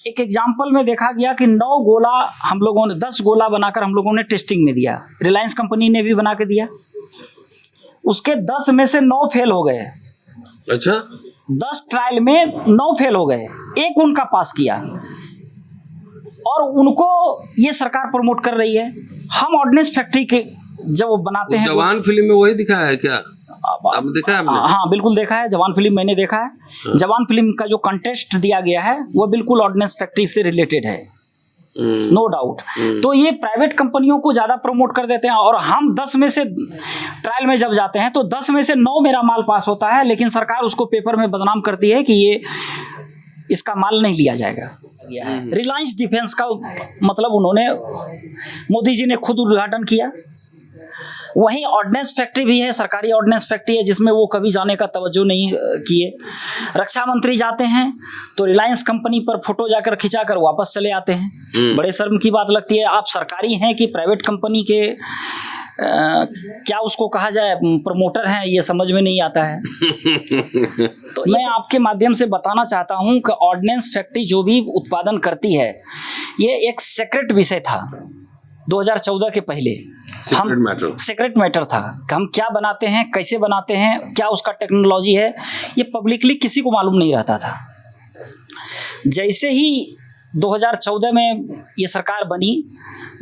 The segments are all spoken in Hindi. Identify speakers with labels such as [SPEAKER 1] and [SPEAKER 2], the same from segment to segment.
[SPEAKER 1] एक एग्जाम्पल में देखा गया कि 9 गोला हम लोगों ने 10 गोला बनाकर हम लोगों ने टेस्टिंग में दिया, रिलायंस कंपनी ने भी बना के दिया, उसके 10 में से 9 फेल हो गए।
[SPEAKER 2] अच्छा,
[SPEAKER 1] 10 ट्रायल में 9 फेल हो गए, एक उनका पास किया और उनको ये सरकार प्रमोट कर रही है। हम ऑर्डिनेंस फैक्ट्री के जब वो बनाते हैं,
[SPEAKER 2] जवान फिल्म में वही दिखाया है क्या? आपने देखा है? आपने?
[SPEAKER 1] हाँ बिल्कुल देखा है, जवान फिल्म मैंने देखा है। जवान फिल्म का जो कंटेस्ट दिया गया है वो बिल्कुल ऑर्डिनेंस फैक्ट्री से रिलेटेड है, नो डाउट। तो ये प्राइवेट कंपनियों को ज़्यादा प्रमोट कर देते हैं और हम 10 में से ट्रायल में जब जाते हैं तो 10 में से 9 मेरा माल पास होता है, लेकिन सरकार उसको पेपर में बदनाम करती है कि ये इसका माल नहीं लिया जाएगा। रिलायंस डिफेंस का मतलब उन्होंने, मोदी जी ने खुद उद्घाटन किया। वहीं ऑर्डिनेंस फैक्ट्री भी है, सरकारी ऑर्डिनेंस फैक्ट्री है, जिसमें वो कभी जाने का तवज्जो नहीं किए। रक्षा मंत्री जाते हैं तो रिलायंस कंपनी पर फोटो जाकर खिंचाकर वापस चले आते हैं। बड़े शर्म की बात लगती है, आप सरकारी हैं कि प्राइवेट कंपनी के क्या उसको कहा जाए, प्रमोटर हैं, ये समझ में नहीं आता है। तो मैं आपके माध्यम से बताना चाहता हूं कि ऑर्डिनेंस फैक्ट्री जो भी उत्पादन करती है, ये एक सीक्रेट विषय था 2014 के पहले। सीक्रेट मैटर था कि हम क्या बनाते हैं, कैसे बनाते हैं, क्या उसका टेक्नोलॉजी है, ये पब्लिकली किसी को मालूम नहीं रहता था। जैसे ही 2014 में ये सरकार बनी,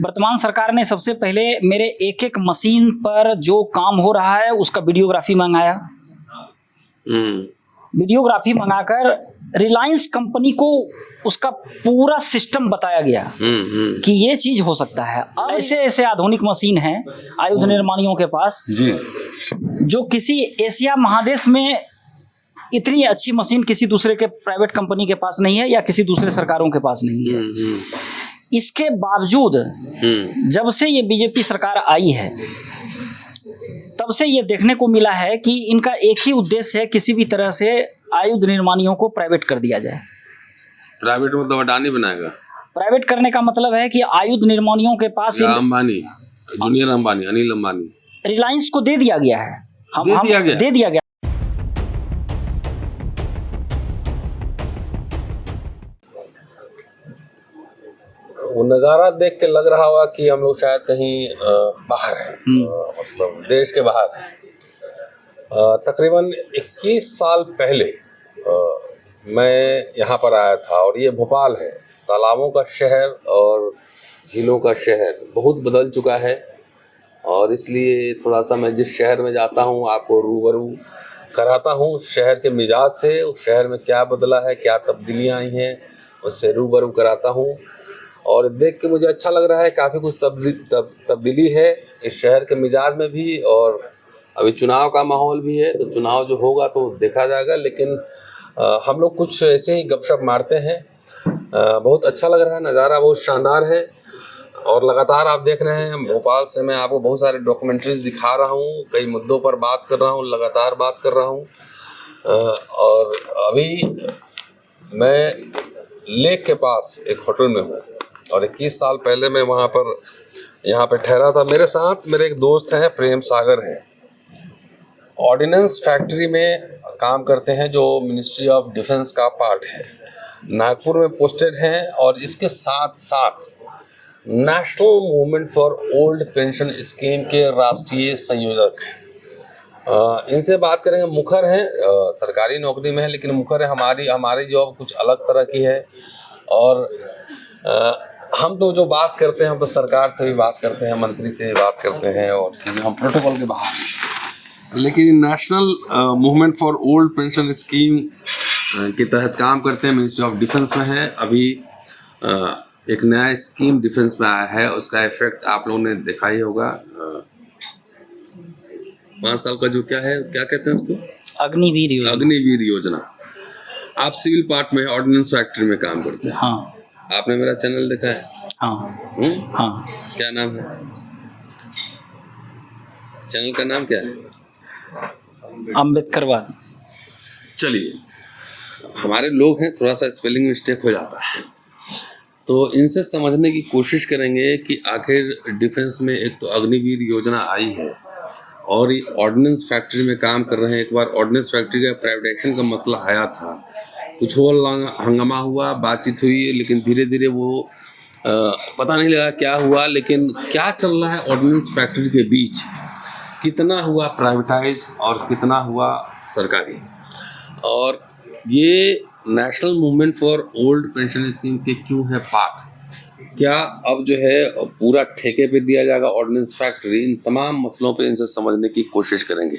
[SPEAKER 1] वर्तमान सरकार ने सबसे पहले मेरे एक मशीन पर जो काम हो रहा है उसका वीडियोग्राफी मंगाया। वीडियोग्राफी मंगाकर रिलायंस कंपनी को उसका पूरा सिस्टम बताया गया कि ये चीज हो सकता है। अब ऐसे ऐसे आधुनिक मशीन हैं आयुध निर्माणियों के पास जी, जो किसी एशिया महादेश में इतनी अच्छी मशीन किसी दूसरे के प्राइवेट कंपनी के पास नहीं है या किसी दूसरे सरकारों के पास नहीं है। इसके बावजूद जब से ये बीजेपी सरकार आई है तब से ये देखने को मिला है कि इनका एक ही उद्देश्य है, किसी भी तरह से आयुध निर्माणियों को प्राइवेट कर दिया जाए।
[SPEAKER 2] प्राइवेट मतलब अडानी बनाएगा? प्राइवेट
[SPEAKER 1] करने का मतलब है कि आयुध निर्माणियों के पास
[SPEAKER 2] अंबानी, जूनियर अंबानी, अनिल अंबानी,
[SPEAKER 1] रिलायंस को दे दिया गया है। दे दिया गया।
[SPEAKER 2] वो नज़ारा देख के लग रहा होगा कि हम लोग शायद कहीं बाहर हैं, मतलब देश के बाहर हैं। तकरीबन 21 साल पहले मैं यहाँ पर आया था और ये भोपाल है। तालाबों का शहर और झीलों का शहर बहुत बदल चुका है और इसलिए थोड़ा सा मैं जिस शहर में जाता हूँ आपको रूबरू कराता हूँ शहर के मिजाज से। उस शहर में क्या बदला है, क्या तब्दीलियाँ आई हैं, उससे रूबरू कराता हूँ और देख के मुझे अच्छा लग रहा है। काफ़ी कुछ तब्दीली है इस शहर के मिजाज में भी और अभी चुनाव का माहौल भी है, तो चुनाव जो होगा तो देखा जाएगा। लेकिन हम लोग कुछ ऐसे ही गपशप मारते हैं। बहुत अच्छा लग रहा है, नज़ारा बहुत शानदार है और लगातार आप देख रहे हैं भोपाल से मैं आपको बहुत सारे डॉक्यूमेंट्रीज दिखा रहा हूँ, कई मुद्दों पर बात कर रहा हूँ, लगातार बात कर रहा हूँ। और अभी मैं लेक के पास एक होटल में हूँ और 21 साल पहले मैं वहाँ पर यहाँ पे ठहरा था। मेरे साथ मेरे एक दोस्त हैं, प्रेम सागर हैं, ऑर्डिनेंस फैक्ट्री में काम करते हैं जो मिनिस्ट्री ऑफ डिफेंस का पार्ट है, नागपुर में पोस्टेड हैं और इसके साथ साथ national movement for old pension scheme के राष्ट्रीय संयोजक हैं। इनसे बात करेंगे। मुखर हैं, सरकारी नौकरी में है लेकिन मुखर है। हमारी जॉब कुछ अलग तरह की है और हम तो जो बात करते हैं हम तो सरकार से भी बात करते हैं, मंत्री से भी बात करते हैं और हम प्रोटोकॉल के बाहर हैं। लेकिन national movement for old pension scheme के तहत काम करते हैं, मिनिस्ट्री ऑफ डिफेंस में है। अभी एक नया स्कीम डिफेंस में आया है, उसका इफेक्ट आप लोगों ने देखा ही होगा। 5 साल का जो क्या कहते हैं उसको, अग्निवीर योजना। आप सिविल पार्ट में ऑर्डिनेंस फैक्ट्री में काम करते हैं।
[SPEAKER 1] हाँ।
[SPEAKER 2] आपने मेरा चैनल देखा है?
[SPEAKER 1] हाँ। हाँ।
[SPEAKER 2] क्या नाम है चैनल का? नाम क्या है?
[SPEAKER 1] अम्बेडकरवाद।
[SPEAKER 2] चलिए, हमारे लोग हैं, थोड़ा सा स्पेलिंग मिस्टेक हो जाता है, तो इनसे समझने की कोशिश करेंगे कि आखिर डिफेंस में एक तो अग्निवीर योजना आई है और ये ऑर्डिनेंस फैक्ट्री में काम कर रहे हैं। एक बार ऑर्डिनेंस फैक्ट्री का प्राइवेटाइजेशन का मसला आया था कुछ और हंगामा हुआ, बातचीत हुई, लेकिन धीरे धीरे वो पता नहीं लगा क्या हुआ। लेकिन क्या चल रहा है ऑर्डिनेंस फैक्ट्री के बीच, कितना हुआ प्राइवेटाइज और कितना हुआ सरकारी, और ये national movement for old pension scheme के क्यों है पार्ट, क्या अब जो है पूरा ठेके पे दिया जाएगा ऑर्डिनेंस फैक्ट्री, इन तमाम मसलों पे इनसे समझने की कोशिश करेंगे।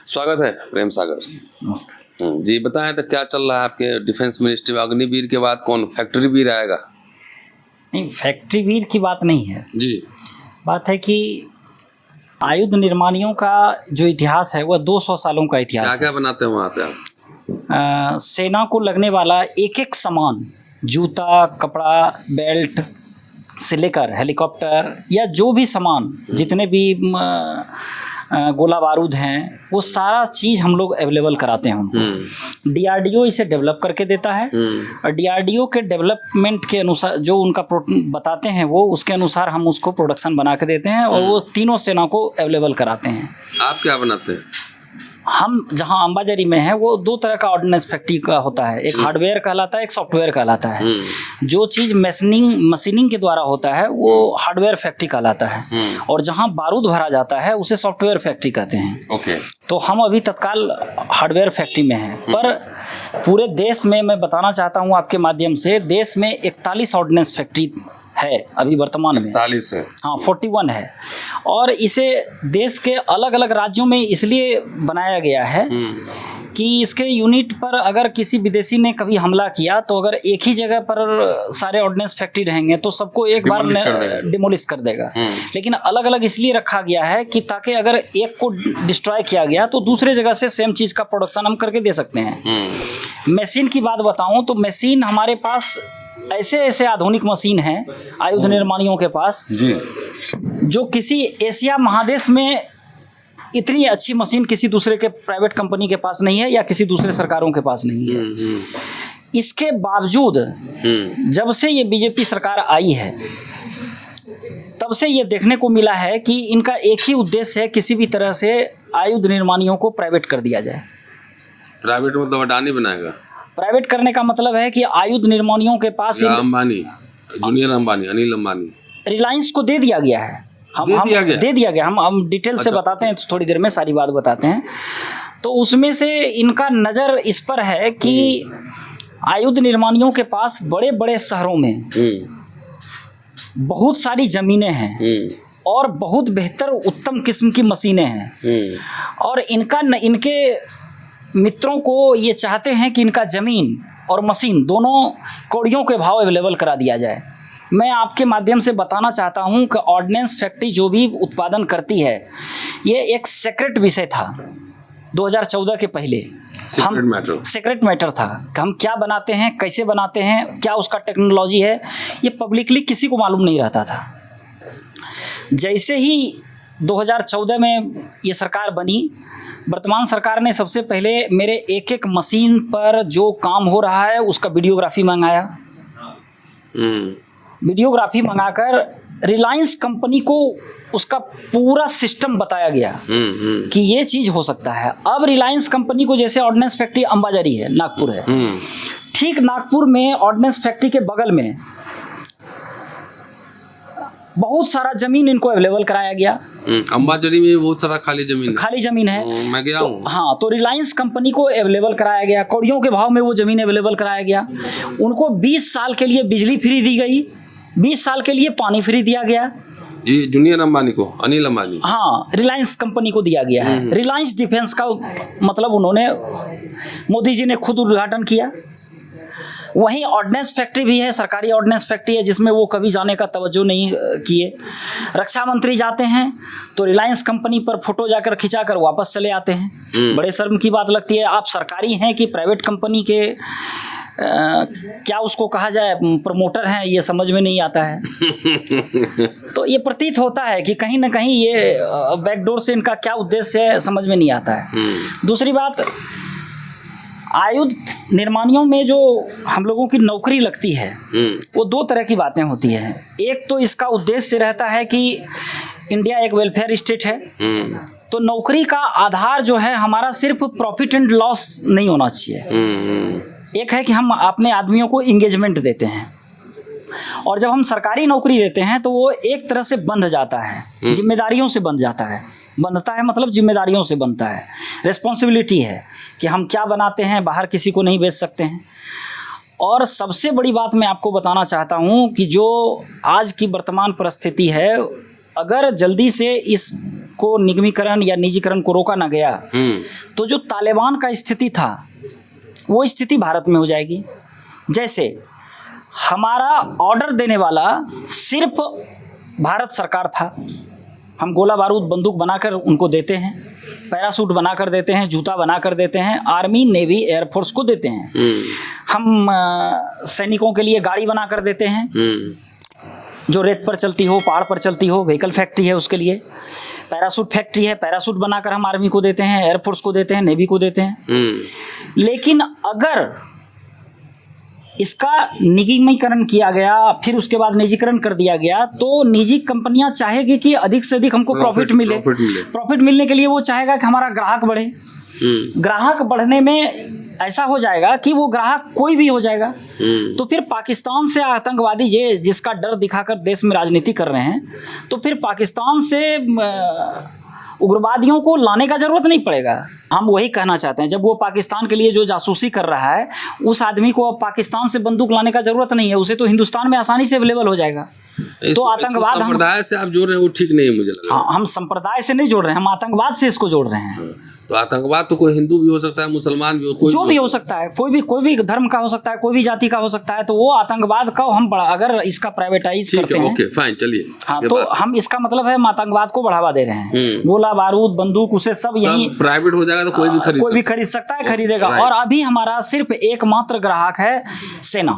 [SPEAKER 2] स्वागत है प्रेम सागर।
[SPEAKER 1] नमस्कार
[SPEAKER 2] जी, बताएं तो क्या चल रहा है आपके डिफेंस मिनिस्ट्री में? अग्निवीर के बाद कौन फैक्ट्री वीर आएगा?
[SPEAKER 1] नहीं, फैक्ट्री वीर की बात नहीं है
[SPEAKER 2] जी।
[SPEAKER 1] बात है कि आयुध निर्माणियों का जो इतिहास है वह 200 सालों का इतिहास
[SPEAKER 2] क्या
[SPEAKER 1] है।
[SPEAKER 2] क्या बनाते हैं वहाँ पे आप?
[SPEAKER 1] सेना को लगने वाला एक एक सामान, जूता, कपड़ा, बेल्ट से लेकर हेलीकॉप्टर या जो भी सामान, जितने भी गोला बारूद हैं, वो सारा चीज़ हम लोग अवेलेबल कराते हैं उनको। डीआरडीओ इसे डेवलप करके देता है और डीआरडीओ के डेवलपमेंट के अनुसार जो उनका बताते हैं वो उसके अनुसार हम उसको प्रोडक्शन बना के देते हैं और वो तीनों सेना को अवेलेबल कराते हैं।
[SPEAKER 2] आप क्या बनाते हैं?
[SPEAKER 1] हम जहाँ अंबाजरी में है वो दो तरह का ऑर्डिनेंस फैक्ट्री का होता है, एक हार्डवेयर कहलाता है, एक सॉफ्टवेयर कहलाता है। जो चीज़ मशीनिंग के द्वारा होता है वो हार्डवेयर फैक्ट्री कहलाता है और जहाँ बारूद भरा जाता है उसे सॉफ्टवेयर फैक्ट्री कहते हैं।
[SPEAKER 2] ओके।
[SPEAKER 1] तो हम अभी तत्काल हार्डवेयर फैक्ट्री में हैं, पर पूरे देश में मैं बताना चाहता हूँ आपके माध्यम से, देश में 41 ऑर्डिनेंस फैक्ट्री है अभी वर्तमान में।
[SPEAKER 2] 41 है?
[SPEAKER 1] हाँ, 41 है। और इसे देश के अलग अलग राज्यों में इसलिए बनाया गया है कि इसके यूनिट पर अगर किसी विदेशी ने कभी हमला किया तो अगर एक ही जगह पर सारे ऑर्डिनेंस फैक्ट्री रहेंगे तो सबको एक बार डिमोलिश कर देगा। लेकिन अलग अलग इसलिए रखा गया है कि ताकि अगर एक को डिस्ट्रॉय किया गया तो दूसरे जगह से सेम चीज़ का प्रोडक्शन हम करके दे सकते हैं। मशीन की बात बताऊँ तो मशीन हमारे पास ऐसे आधुनिक मशीन हैं आयुध निर्माणियों के पास
[SPEAKER 2] जी, जो
[SPEAKER 1] किसी एशिया महादेश में इतनी अच्छी मशीन किसी दूसरे के प्राइवेट कंपनी के पास नहीं है या किसी दूसरे सरकारों के पास नहीं है। इसके बावजूद जब से ये बीजेपी सरकार आई है तब से ये देखने को मिला है कि इनका एक ही उद्देश्य है, किसी भी तरह से आयुध निर्माणियों को प्राइवेट कर दिया जाए।
[SPEAKER 2] प्राइवेट मतलब अडानी बनाएगा?
[SPEAKER 1] प्राइवेट करने का मतलब है कि आयुध निर्माणियों के पास
[SPEAKER 2] अंबानी, जूनियर अंबानी, अनिल अंबानी,
[SPEAKER 1] रिलायंस को दे दिया गया है। दे दिया गया। हम डिटेल से बताते हैं, तो थोड़ी देर में सारी बात बताते हैं। तो उसमें से इनका नज़र इस पर है कि आयुध निर्माणियों के पास बड़े बड़े शहरों में बहुत सारी ज़मीनें हैं और बहुत बेहतर उत्तम किस्म की मशीनें हैं और इनके मित्रों को ये चाहते हैं कि इनका ज़मीन और मशीन दोनों कौड़ियों के भाव अवेलेबल करा दिया जाए। मैं आपके माध्यम से बताना चाहता हूं कि ऑर्डिनेंस फैक्ट्री जो भी उत्पादन करती है ये एक सीक्रेट विषय था 2014 के पहले। सीक्रेट मैटर था कि हम क्या बनाते हैं, कैसे बनाते हैं, क्या उसका टेक्नोलॉजी है, ये पब्लिकली किसी को मालूम नहीं रहता था। जैसे ही 2014 में ये सरकार बनी, वर्तमान सरकार ने सबसे पहले मेरे एक एक मशीन पर जो काम हो रहा है उसका वीडियोग्राफी मंगाया। वीडियोग्राफी मंगाकर रिलायंस कंपनी को उसका पूरा सिस्टम बताया गया कि ये चीज़ हो सकता है। अब रिलायंस कंपनी को, जैसे ऑर्डिनेंस फैक्ट्री अंबाजरी है, नागपुर है, ठीक नागपुर में ऑर्डिनेंस फैक्ट्री के बगल में बहुत सारा ज़मीन इनको अवेलेबल कराया गया।
[SPEAKER 2] अंबाजरी में बहुत सारा खाली ज़मीन है। मैं गया हूँ।
[SPEAKER 1] हाँ, तो रिलायंस कंपनी को अवेलेबल कराया गया, कौड़ियों के भाव में वो ज़मीन अवेलेबल कराया गया। उनको 20 साल के लिए बिजली फ्री दी गई, 20 साल के लिए पानी फ्री दिया गया।
[SPEAKER 2] ये जूनियर अंबानी को, अनिल अंबानी,
[SPEAKER 1] हाँ, रिलायंस कंपनी को दिया गया है। रिलायंस डिफेंस का मतलब उन्होंने, मोदी जी ने खुद उद्घाटन किया। वहीं ऑर्डिनेंस फैक्ट्री भी है, सरकारी ऑर्डिनेंस फैक्ट्री है, जिसमें वो कभी जाने का तवज्जो नहीं किए। रक्षा मंत्री जाते हैं तो रिलायंस कंपनी पर फोटो जाकर खिंचा कर वापस चले आते हैं। बड़े शर्म की बात लगती है, आप सरकारी हैं कि प्राइवेट कंपनी के क्या उसको कहा जाए, प्रमोटर हैं, ये समझ में नहीं आता है। तो ये प्रतीत होता है कि कहीं ना कहीं ये बैकडोर से इनका क्या उद्देश्य है समझ में नहीं आता है। दूसरी बात, आयुध निर्माणियों में जो हम लोगों की नौकरी लगती है वो दो तरह की बातें होती हैं। एक तो इसका उद्देश्य रहता है कि इंडिया एक वेलफेयर स्टेट है, तो नौकरी का आधार जो है हमारा सिर्फ प्रॉफिट एंड लॉस नहीं होना चाहिए। एक है कि हम अपने आदमियों को इंगेजमेंट देते हैं, और जब हम सरकारी नौकरी देते हैं तो वो एक तरह से बंध जाता है, जिम्मेदारियों से बंध जाता है। बंधता है मतलब जिम्मेदारियों से बनता है, रिस्पॉन्सिबिलिटी है कि हम क्या बनाते हैं बाहर किसी को नहीं बेच सकते हैं। और सबसे बड़ी बात मैं आपको बताना चाहता हूँ कि जो आज की वर्तमान परिस्थिति है, अगर जल्दी से इसको निगमीकरण या निजीकरण को रोका ना गया तो जो तालिबान का स्थिति था वो स्थिति भारत में हो जाएगी। जैसे हमारा ऑर्डर देने वाला सिर्फ भारत सरकार था, हम गोला बारूद बंदूक बनाकर उनको देते हैं, पैरासूट बनाकर देते हैं, जूता बनाकर देते हैं, आर्मी नेवी एयरफोर्स को देते हैं। हम सैनिकों के लिए गाड़ी बनाकर देते हैं जो रेत पर चलती हो, पहाड़ पर चलती हो, व्हीकल फैक्ट्री है उसके लिए, पैरासूट फैक्ट्री है, पैरासूट बनाकर हम आर्मी को देते हैं, एयरफोर्स को देते हैं, नेवी को देते हैं। लेकिन अगर इसका निगमीकरण किया गया, फिर उसके बाद निजीकरण कर दिया गया, तो निजी कंपनियां चाहेगी कि अधिक से अधिक हमको प्रॉफिट मिले। प्रॉफिट मिलने के लिए वो चाहेगा कि हमारा ग्राहक बढ़े। ग्राहक बढ़ने में ऐसा हो जाएगा कि वो ग्राहक कोई भी हो जाएगा। तो फिर पाकिस्तान से आतंकवादी जिसका डर दिखाकर देश में राजनीति कर रहे हैं, तो फिर पाकिस्तान से उग्रवादियों को लाने का जरूरत नहीं पड़ेगा। हम वही कहना चाहते हैं, जब वो पाकिस्तान के लिए जो जासूसी कर रहा है, उस आदमी को अब पाकिस्तान से बंदूक लाने का जरूरत नहीं है, उसे तो हिंदुस्तान में आसानी से अवेलेबल हो जाएगा। तो आतंकवाद
[SPEAKER 2] संप्रदाय से आप जोड़ रहे हैं वो ठीक नहीं है मुझे लगा।
[SPEAKER 1] हाँ, हम संप्रदाय से नहीं जोड़ रहे हैं, हम आतंकवाद से इसको जोड़ रहे हैं।
[SPEAKER 2] तो आतंकवाद तो कोई हिंदू भी हो सकता है, मुसलमान भी हो, कोई
[SPEAKER 1] जो भी हो सकता है, कोई भी धर्म का हो सकता है, कोई भी जाति का हो सकता है। तो वो आतंकवाद का हम अगर इसका प्राइवेटाइज करते हैं,
[SPEAKER 2] ओके फाइन, चलिए।
[SPEAKER 1] हाँ, तो हम इसका मतलब है हम आतंकवाद को बढ़ावा दे रहे हैं। गोला बारूद बंदूक उसे सब यही
[SPEAKER 2] प्राइवेट हो जाएगा तो कोई भी खरीद
[SPEAKER 1] सकता है, खरीदेगा। और अभी हमारा सिर्फ एकमात्र ग्राहक है सेना।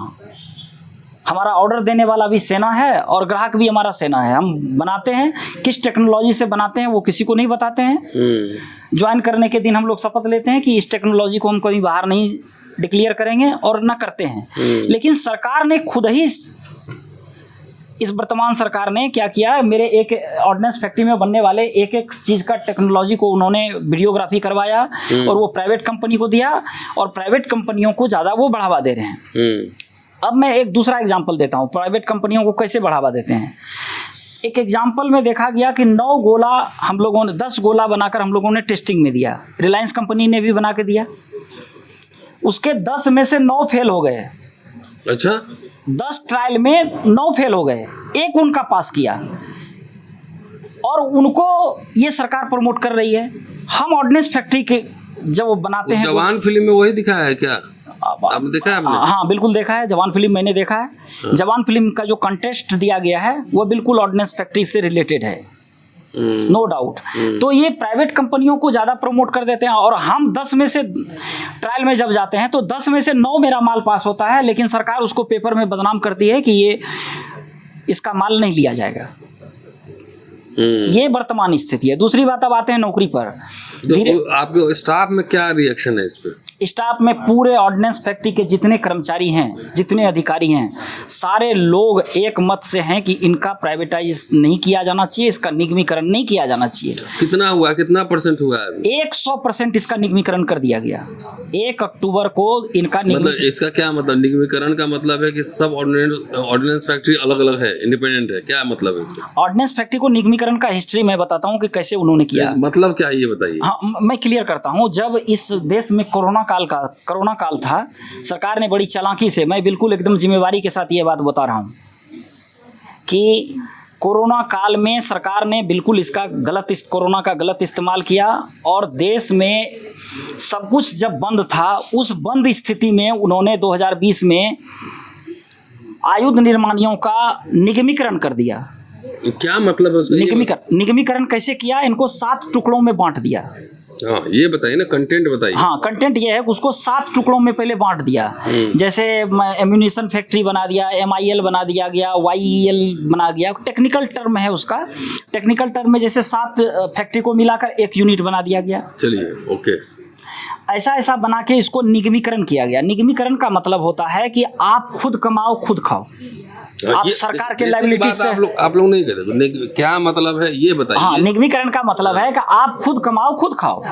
[SPEAKER 1] हमारा ऑर्डर देने वाला भी सेना है और ग्राहक भी हमारा सेना है। हम बनाते हैं, किस टेक्नोलॉजी से बनाते हैं वो किसी को नहीं बताते हैं। ज्वाइन करने के दिन हम लोग शपथ लेते हैं कि इस टेक्नोलॉजी को हम कभी बाहर नहीं डिक्लेयर करेंगे और ना करते हैं। लेकिन सरकार ने खुद ही, इस वर्तमान सरकार ने क्या किया, मेरे एक ऑर्डिनेंस फैक्ट्री में बनने वाले एक एक चीज़ का टेक्नोलॉजी को उन्होंने वीडियोग्राफी करवाया और वो प्राइवेट कंपनी को दिया, और प्राइवेट कंपनियों को ज़्यादा वो बढ़ावा दे रहे हैं। अब मैं एक दूसरा एग्जांपल देता हूँ, प्राइवेट कंपनियों को कैसे बढ़ावा देते हैं। एक एग्जांपल में देखा गया कि 9 गोला हम लोगों ने 10 गोला बनाकर हम लोगों ने टेस्टिंग में दिया, रिलायंस कंपनी ने भी बना के दिया। उसके 10 में से 9 फेल हो गए।
[SPEAKER 2] अच्छा,
[SPEAKER 1] 10 ट्रायल में 9 फेल हो गए, एक उनका पास किया, और उनको ये सरकार प्रमोट कर रही है। हम ऑर्डिनेंस फैक्ट्री के जब वो बनाते हैं,
[SPEAKER 2] जवान फिल्म में वही दिखाया है क्या? आपने देखा है?
[SPEAKER 1] हाँ बिल्कुल देखा है, जवान फिल्म मैंने देखा है। जवान फिल्म का जो कंटेस्ट दिया गया है वो बिल्कुल ऑर्डिनेंस फैक्ट्री से रिलेटेड है, नो डाउट। तो ये प्राइवेट कंपनियों को ज़्यादा प्रमोट कर देते हैं, और हम 10 में से ट्रायल में जब जाते हैं तो 10 में से 9 मेरा माल पास होता है, लेकिन सरकार उसको पेपर में बदनाम करती है कि ये इसका माल नहीं लिया जाएगा। ये वर्तमान स्थिति है। दूसरी बात, अब आते हैं नौकरी पर।
[SPEAKER 2] आपके स्टाफ में क्या रिएक्शन है इस पे?
[SPEAKER 1] स्टाफ में पूरे ऑर्डिनेंस फैक्ट्री के जितने कर्मचारी हैं, जितने अधिकारी हैं, सारे लोग एक मत से हैं कि इनका प्राइवेटाइज नहीं किया जाना चाहिए, इसका निगमीकरण नहीं किया जाना चाहिए।
[SPEAKER 2] कितना हुआ, कितना परसेंट हुआ है?
[SPEAKER 1] 100% इसका निगमीकरण कर दिया गया। 1 अक्टूबर को इनका
[SPEAKER 2] मतलब इसका क्या मतलब? निगमीकरण का मतलब है कि सब ऑर्डिनेंस फैक्ट्री अलग अलग है, इंडिपेंडेंट है, क्या मतलब है इसका?
[SPEAKER 1] ऑर्डिनेंस फैक्ट्री को निगमीकरण का हिस्ट्री मैं बताता हूँ कि कैसे उन्होंने किया।
[SPEAKER 2] मतलब क्या है ये बताइए।
[SPEAKER 1] हाँ, मैं क्लियर करता हूँ। जब इस देश में कोरोना काल था, सरकार ने बड़ी चालाकी से, मैं बिल्कुल एकदम जिम्मेवारी के साथ ये बात बता रहा हूँ कि कोरोना काल में सरकार ने बिल्कुल इसका कोरोना का गलत इस्तेमाल किया, और देश में सब कुछ जब बंद था, उस बंद स्थिति में उन्होंने 2020 में आयुध निर्माणियों का निगमीकरण कर दिया।
[SPEAKER 2] क्या मतलब है उसका?
[SPEAKER 1] निगमीकरण कैसे किया? इनको 7 टुकड़ों में बांट दिया।
[SPEAKER 2] हाँ, ये बताइए ना, कंटेंट बताइए।
[SPEAKER 1] हाँ, कंटेंट ये है कि उसको 7 टुकड़ों में पहले बांट दिया। जैसे एम्यूनिशन फैक्ट्री बना दिया, MIL बना दिया गया, YEL बना दिया। टेक्निकल टर्म है उसका। टेक्निकल टर्म में जैसे 7 फैक्ट्री को मिलाकर 1 यूनिट बना दिया गया।
[SPEAKER 2] चलिए, ओके।
[SPEAKER 1] ऐसा बना के इसको निगमीकरण किया गया। निगमीकरण का मतलब होता है कि आप खुद कमाओ खुद खाओ। आप सरकार के लायबिलिटी से
[SPEAKER 2] आप लोग नहीं कहते, क्या मतलब है ये बताइए।
[SPEAKER 1] हाँ, निगमीकरण का मतलब है कि आप खुद कमाओ खुद खाओ।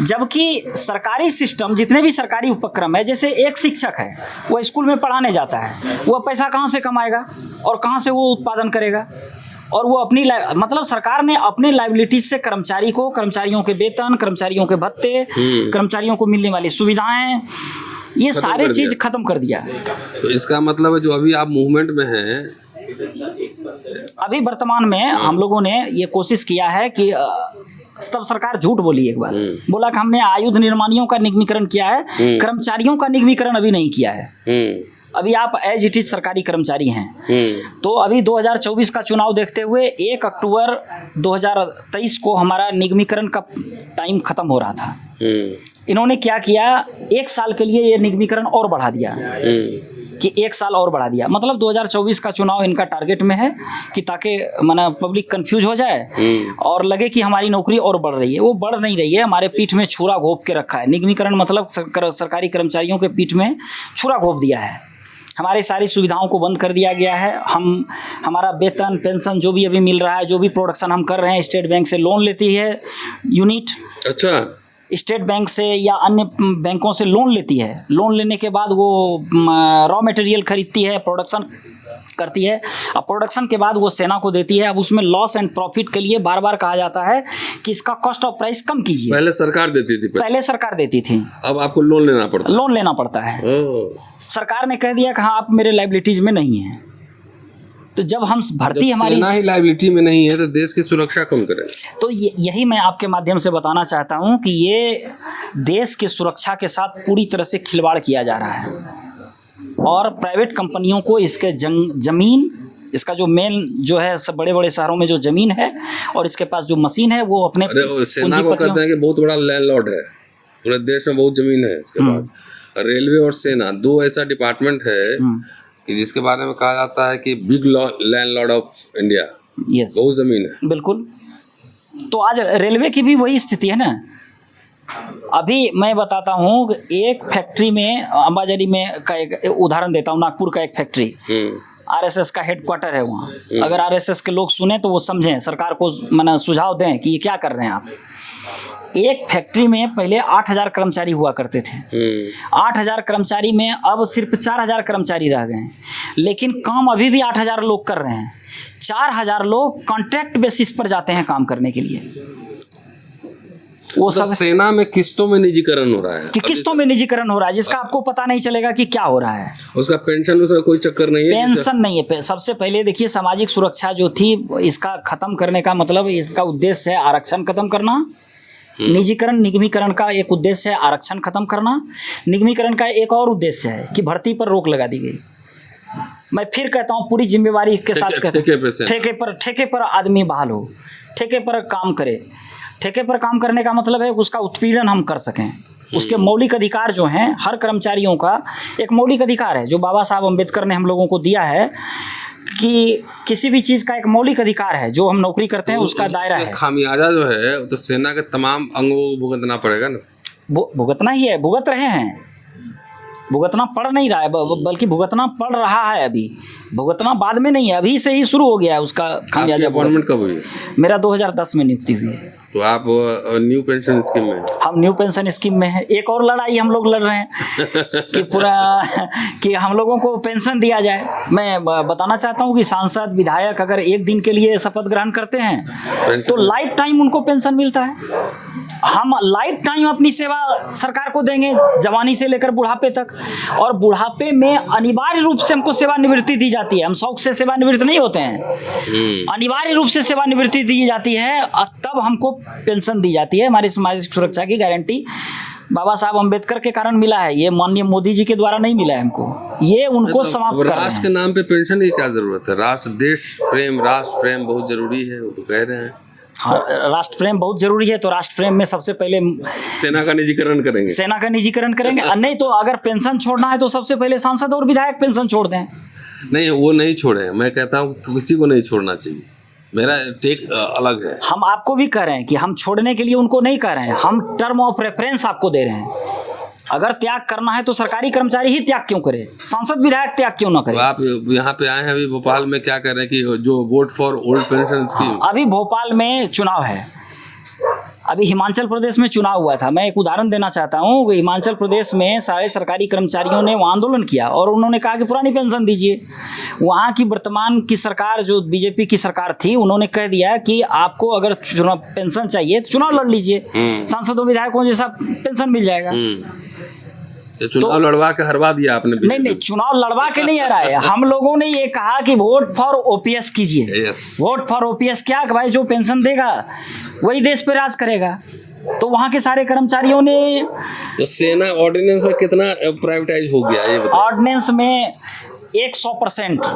[SPEAKER 1] जबकि सरकारी सिस्टम, जितने भी सरकारी उपक्रम है, जैसे एक शिक्षक है, वो स्कूल में पढ़ाने जाता है, वो पैसा कहाँ से कमाएगा और कहाँ से वो उत्पादन करेगा? और वो अपनी मतलब सरकार ने अपने लायबिलिटीज से कर्मचारियों के वेतन, कर्मचारियों के भत्ते, कर्मचारियों को मिलने वाली सुविधाएं, ये सारे चीज खत्म कर दिया।
[SPEAKER 2] तो इसका मतलब है जो अभी आप मूवमेंट में हैं,
[SPEAKER 1] अभी वर्तमान में हम लोगों ने ये कोशिश किया है कि तब सरकार झूठ बोली एक बार, बोला कि हमने आयुध निर्माणियों का निगमीकरण किया है, कर्मचारियों का निगमीकरण अभी नहीं किया है। अभी आप एज इट इज सरकारी कर्मचारी हैं। तो अभी 2024 का चुनाव देखते हुए 1 अक्टूबर 2023 को हमारा निगमीकरण का टाइम खत्म हो रहा था। इन्होंने क्या किया, 1 साल के लिए ये निगमीकरण और बढ़ा दिया कि 1 साल और बढ़ा दिया। मतलब 2024 का चुनाव इनका टारगेट में है कि ताकि माना पब्लिक कंफ्यूज हो जाए और लगे कि हमारी नौकरी और बढ़ रही है। वो बढ़ नहीं रही है, हमारे पीठ में छुरा घोंप के रखा है। निगमीकरण मतलब सरकारी कर्मचारियों के पीठ में छुरा घोंप दिया है। हमारी सारी सुविधाओं को बंद कर दिया गया है। हमारा वेतन, पेंशन जो भी अभी मिल रहा है, जो भी प्रोडक्शन हम कर रहे हैं, स्टेट बैंक से लोन लेती है यूनिट। अच्छा, स्टेट बैंक से या अन्य बैंकों से लोन लेती है। लोन लेने के बाद वो रॉ मटेरियल खरीदती है, प्रोडक्शन करती है। अब प्रोडक्शन के बाद वो सेना को देती है। अब उसमें लॉस एंड प्रॉफिट के लिए बार बार कहा जाता है कि इसका कॉस्ट ऑफ प्राइस कम कीजिए।
[SPEAKER 2] पहले सरकार देती थी,
[SPEAKER 1] पहले सरकार देती थी,
[SPEAKER 2] अब आपको लोन लेना पड़ता
[SPEAKER 1] है। सरकार ने कह दिया कि हाँ, आप मेरे लायबिलिटीज में नहीं हैं। तो जब हम भर्ती हमारी
[SPEAKER 2] ही लायबिलिटी में नहीं है तो देश की सुरक्षा कौन करे?
[SPEAKER 1] तो यही मैं आपके माध्यम से बताना चाहता हूँ कि ये देश की सुरक्षा के साथ पूरी तरह से खिलवाड़ किया जा रहा है और प्राइवेट कंपनियों को इसके जमीन, इसका जो मेन जो है सब बड़े बड़े शहरों में जो जमीन है और इसके पास जो मशीन है, वो अपने
[SPEAKER 2] सेना को कहते हैं कि बहुत बड़ा लैंडलॉर्ड है, पूरे देश में बहुत जमीन है इसके पास। रेलवे और सेना 2 ऐसा डिपार्टमेंट है कि जिसके बारे में कहा जाता है कि big landlord of India.
[SPEAKER 1] Yes,
[SPEAKER 2] बहुत जमीन है, बिल्कुल।
[SPEAKER 1] तो आज रेलवे की भी वही स्थिति है ना। अभी मैं बताता हूँ, एक फैक्ट्री में, अंबाजरी में का एक उदाहरण देता हूँ, नागपुर का एक फैक्ट्री, आरएसएस का हेडक्वार्टर है वहाँ। अगर आरएसएस के लोग सुने तो वो समझें, सरकार को माना सुझाव दें कि ये क्या कर रहे हैं आप। एक फैक्ट्री में पहले 8000 कर्मचारी हुआ करते थे। 8000 कर्मचारी में अब सिर्फ 4000 कर्मचारी रह गए हैं, लेकिन काम अभी भी 8000 लोग कर रहे हैं। 4000 लोग कॉन्ट्रैक्ट बेसिस पर जाते हैं काम करने के लिए। वो सब
[SPEAKER 2] सेना में किस्तों में निजीकरण हो रहा है,
[SPEAKER 1] कि किस्तों में निजीकरण हो रहा है, जिसका आपको पता नहीं चलेगा कि क्या हो रहा है।
[SPEAKER 2] उसका पेंशन, उसका कोई चक्कर नहीं है,
[SPEAKER 1] पेंशन नहीं है। सबसे पहले देखिए, सामाजिक सुरक्षा जो थी, इसका खत्म करने का मतलब, इसका उद्देश्य है आरक्षण खत्म करना। निजीकरण, निगमीकरण का एक उद्देश्य है आरक्षण खत्म करना। निगमीकरण का एक और उद्देश्य है कि भर्ती पर रोक लगा दी गई। मैं फिर कहता हूँ, पूरी जिम्मेवारी के साथ ठेके पर आदमी बहाल हो, ठेके पर काम करे। ठेके पर काम करने का मतलब है उसका उत्पीड़न हम कर सकें। उसके मौलिक अधिकार जो हैं, हर कर्मचारियों का एक मौलिक अधिकार है जो बाबा साहब अम्बेडकर ने हम लोगों को दिया है कि किसी भी चीज़ का एक मौलिक अधिकार है जो हम नौकरी करते हैं, उसका दायरा है।
[SPEAKER 2] खामियाजा जो है तो सेना के तमाम अंगों को भुगतना पड़ेगा ना।
[SPEAKER 1] भुगतना ही है, भुगत रहे हैं, भुगतना पड़ नहीं रहा है, बल्कि भुगतना पड़ रहा है। अभी भुगतना बाद में नहीं है, अभी से ही शुरू हो गया है उसका खामियाजा।
[SPEAKER 2] अपॉइंटमेंट कब हुई?
[SPEAKER 1] मेरा 2010 में नियुक्ति हुई।
[SPEAKER 2] तो आप न्यू पेंशन स्कीम में?
[SPEAKER 1] हम न्यू पेंशन स्कीम में हैं। एक और लड़ाई हम लोग लड़ रहे हैं कि पूरा कि हम लोगों को पेंशन दिया जाए। मैं बताना चाहता हूँ कि सांसद, विधायक अगर एक दिन के लिए शपथ ग्रहण करते हैं तो लाइफ टाइम उनको पेंशन मिलता है। हम लाइफ टाइम अपनी सेवा सरकार को देंगे, जवानी से लेकर बुढ़ापे तक। और बुढ़ापे में अनिवार्य रूप से हमको सेवानिवृत्ति दी जाती है। हम शौक से सेवानिवृत्त नहीं होते हैं, अनिवार्य रूप से सेवानिवृत्ति दी जाती है, तब हमको पेंशन दी जाती है। हमारी सामाजिक सुरक्षा की गारंटी बाबा साहब अम्बेडकर के कारण मिला है, ये माननीय मोदी जी के द्वारा नहीं मिला है हमको। ये उनको समाप्त कर रहे हैं।
[SPEAKER 2] राष्ट्र के नाम पे पेंशन की क्या जरूरत है? राष्ट्र, देश प्रेम, राष्ट्र प्रेम बहुत जरूरी है, वो तो कह रहे हैं।
[SPEAKER 1] हाँ, राष्ट्र प्रेम बहुत जरूरी है, तो राष्ट्र प्रेम में सबसे पहले
[SPEAKER 2] सेना का निजीकरण करेंगे।
[SPEAKER 1] सेना का निजीकरण करेंगे। नहीं तो अगर पेंशन छोड़ना है तो सबसे पहले सांसद और विधायक पेंशन छोड़ दें।
[SPEAKER 2] नहीं, वो नहीं छोड़े। मैं कहता हूँ किसी को नहीं छोड़ना चाहिए, मेरा टेक अलग है।
[SPEAKER 1] हम आपको भी कह रहे हैं कि हम छोड़ने के लिए उनको नहीं कह रहे हैं, हम टर्म ऑफ रेफरेंस आपको दे रहे हैं। अगर त्याग करना है तो सरकारी कर्मचारी ही त्याग क्यों करे, सांसद विधायक त्याग क्यों ना करे।
[SPEAKER 2] तो आप यहाँ पे आए हैं अभी भोपाल में, क्या कर रहे हैं कि जो vote for old pension scheme.
[SPEAKER 1] अभी भोपाल में चुनाव है, अभी हिमाचल प्रदेश में चुनाव हुआ था। मैं एक उदाहरण देना चाहता हूँ। हिमाचल प्रदेश में सारे सरकारी कर्मचारियों ने वहाँ आंदोलन किया और उन्होंने कहा कि पुरानी पेंशन दीजिए। वहाँ की वर्तमान की सरकार, जो बीजेपी की सरकार थी, उन्होंने कह दिया कि आपको अगर चुनाव पेंशन चाहिए तो चुनाव लड़ लीजिए, सांसदों विधायकों जैसा पेंशन मिल जाएगा।
[SPEAKER 2] तो चुनाव लड़वा के हरवा दिया आपने।
[SPEAKER 1] नहीं, चुनाव लड़वा के नहीं हराए। हम लोगों ने ये कहा कि वोट फॉर ओपीएस कीजिए। वोट फॉर ओपीएस क्या कि भाई जो पेंशन देगा वही देश पे राज करेगा। तो वहाँ के सारे कर्मचारियों ने,
[SPEAKER 2] तो सेना ऑर्डिनेंस में कितना प्राइवेटाइज हो गया ये बताइए।
[SPEAKER 1] ऑर्डिनेंस में 100%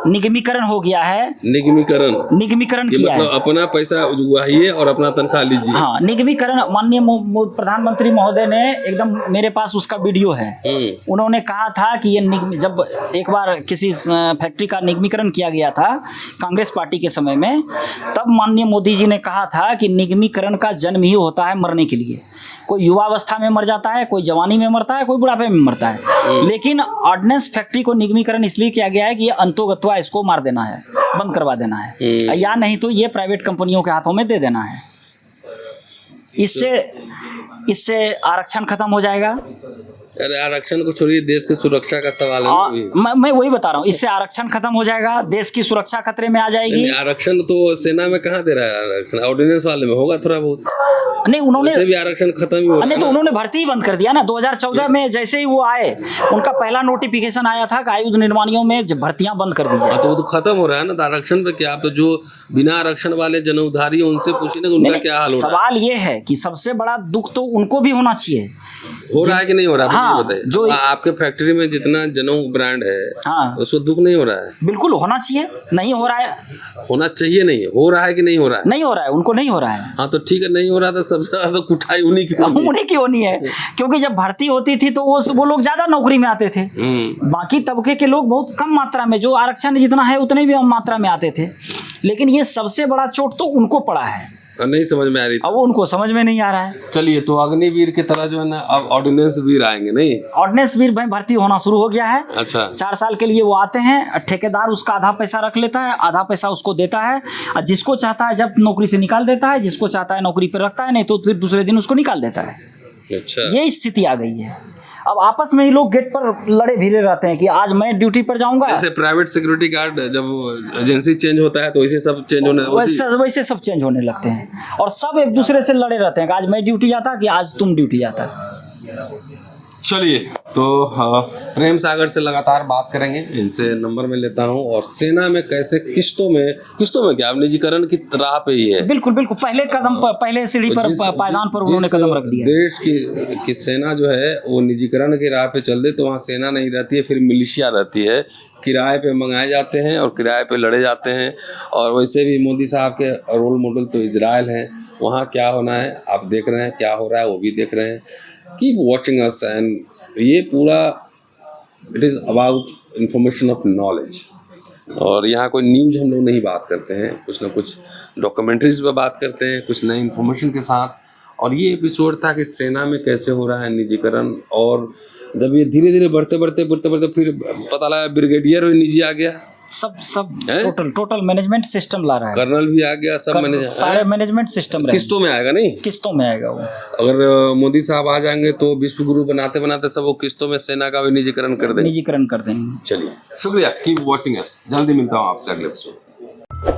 [SPEAKER 1] निगमीकरण हो गया है। निगमीकरण किया है,
[SPEAKER 2] मतलब अपना पैसा उगाइए और अपना तनख्वाह लीजिए।
[SPEAKER 1] हाँ, निगमीकरण। माननीय प्रधानमंत्री महोदय ने एकदम, मेरे पास उसका वीडियो है, उन्होंने कहा था कि ये जब एक बार किसी फैक्ट्री का निगमीकरण किया गया था कांग्रेस पार्टी के समय में, तब माननीय मोदी जी ने कहा था कि निगमीकरण का जन्म ही होता है मरने के लिए। कोई युवावस्था में मर जाता है, कोई जवानी में मरता है, कोई बुढ़ापे में मरता है। लेकिन ऑर्डिनेंस फैक्ट्री को निगमीकरण इसलिए किया गया है कि ये अंतोगत्वा इसको मार देना है, बंद करवा देना है, या नहीं तो ये प्राइवेट कंपनियों के हाथों में दे देना है। इससे आरक्षण खत्म हो जाएगा।
[SPEAKER 2] अरे आरक्षण को छोड़िए, देश की सुरक्षा का सवाल है।
[SPEAKER 1] मैं वही बता रहा हूँ, इससे आरक्षण खत्म हो जाएगा, देश की सुरक्षा खतरे में आ जाएगी।
[SPEAKER 2] आरक्षण तो सेना में कहाँ दे रहा है आरक्षण, ऑर्डिनेंस वाले में होगा थोड़ा बहुत।
[SPEAKER 1] नहीं, उन्होंने
[SPEAKER 2] भी आरक्षण खत्म ही होगा।
[SPEAKER 1] नहीं तो उन्होंने भर्ती ही बंद कर दिया ना। 2014 में जैसे ही वो आए, उनका पहला नोटिफिकेशन आया था कि आयुध निर्माणियों में भर्तियां बंद कर दीजिए।
[SPEAKER 2] तो वो तो खत्म हो रहा है ना। तो आरक्षण पे क्या, आप तो जो बिना आरक्षण वाले जन-उधारी उनसे पूछिए ना, उनका क्या हाल हो रहा है।
[SPEAKER 1] सवाल ये है कि सबसे बड़ा दुख तो उनको भी होना चाहिए।
[SPEAKER 2] हो रहा है कि नहीं हो रहा है?
[SPEAKER 1] हाँ,
[SPEAKER 2] बताइए।
[SPEAKER 1] जो
[SPEAKER 2] आपके फैक्ट्री में जितना जनों ब्रांड है, हाँ, उसको दुख नहीं हो रहा है?
[SPEAKER 1] बिल्कुल होना चाहिए, नहीं हो रहा है।
[SPEAKER 2] होना चाहिए, नहीं हो रहा है कि नहीं हो रहा है?
[SPEAKER 1] नहीं हो रहा है, उनको नहीं हो रहा है।
[SPEAKER 2] हाँ तो ठीक है, नहीं हो रहा तो सबसे ज्यादा कुटाई उन्हीं की
[SPEAKER 1] होनी है। क्योंकि जब भर्ती होती थी तो वो लोग ज्यादा नौकरी में आते थे, बाकी तबके के लोग बहुत कम मात्रा में, जो आरक्षण जितना है उतने भी कम मात्रा में आते थे। लेकिन ये सबसे बड़ा चोट तो उनको पड़ा है,
[SPEAKER 2] नहीं समझ में आ रही।
[SPEAKER 1] अब वो उनको समझ में नहीं आ रहा है।
[SPEAKER 2] चलिए, तो अग्निवीर की तरह जो है ना, अब ऑर्डिनेंस वीर आएंगे। नहीं,
[SPEAKER 1] ऑर्डिनेंस वीर भाई भर्ती होना शुरू हो गया है।
[SPEAKER 2] अच्छा,
[SPEAKER 1] 4 साल के लिए वो आते हैं, ठेकेदार उसका आधा पैसा रख लेता है, आधा पैसा उसको देता है, और जिसको चाहता है जब नौकरी से निकाल देता है, जिसको चाहता है नौकरी पर रखता है, नहीं तो फिर दूसरे दिन उसको निकाल देता है।
[SPEAKER 2] अच्छा,
[SPEAKER 1] ये स्थिति आ गई है। अब आपस में ही लोग गेट पर लड़े भिड़े रहते हैं कि आज मैं ड्यूटी पर जाऊंगा।
[SPEAKER 2] जैसे प्राइवेट सिक्योरिटी गार्ड जब एजेंसी चेंज होता है तो वैसे सब चेंज होने,
[SPEAKER 1] वैसे सब चेंज होने लगते हैं, और सब एक दूसरे से लड़े रहते हैं कि आज मैं ड्यूटी जाता कि आज तुम ड्यूटी जाता।
[SPEAKER 2] चलिए, तो प्रेम सागर से लगातार बात करेंगे, इनसे नंबर में लेता हूं। और सेना में कैसे किस्तों में क्या निजीकरण की राह पे ही है? बिल्कुल,
[SPEAKER 1] पहले कदम पर, पहले सीढ़ी पर, पायदान पर उन्होंने कदम रख दिया।
[SPEAKER 2] देश की सेना जो है वो निजीकरण की राह पे चल दे तो वहाँ सेना नहीं रहती है, फिर मिलिशिया रहती है, किराए पे मंगाए जाते हैं और किराए पे लड़े जाते हैं। और वैसे भी मोदी साहब के रोल मॉडल तो इजराइल है। वहाँ क्या होना है आप देख रहे हैं, क्या हो रहा है वो भी देख रहे हैं। Keep watching us. एंड ये पूरा it is about information of knowledge. और यहाँ कोई न्यूज़ हम लोग नहीं बात करते हैं, कुछ ना कुछ डॉक्यूमेंट्रीज पे बात करते हैं, कुछ नई इन्फॉर्मेशन के साथ। और ये एपिसोड था कि सेना में कैसे हो रहा है निजीकरण, और जब ये धीरे धीरे बढ़ते फिर पता लगा ब्रिगेडियर भी निजी आ गया। सब टोटल मैनेजमेंट सिस्टम ला रहा है। कर्नल भी आ गया, सब मैनेजर, सारे मैनेजमेंट सिस्टम किस्तों में आएगा। नहीं, किस्तों में आएगा वो। अगर मोदी साहब आ जाएंगे तो विश्व गुरु बनाते सब वो किस्तों में सेना का भी निजीकरण कर देंगे।
[SPEAKER 1] चलिए,
[SPEAKER 2] शुक्रिया, कीप वॉचिंग अस। जल्दी मिलता हूँ आपसे अगले एपिसोड।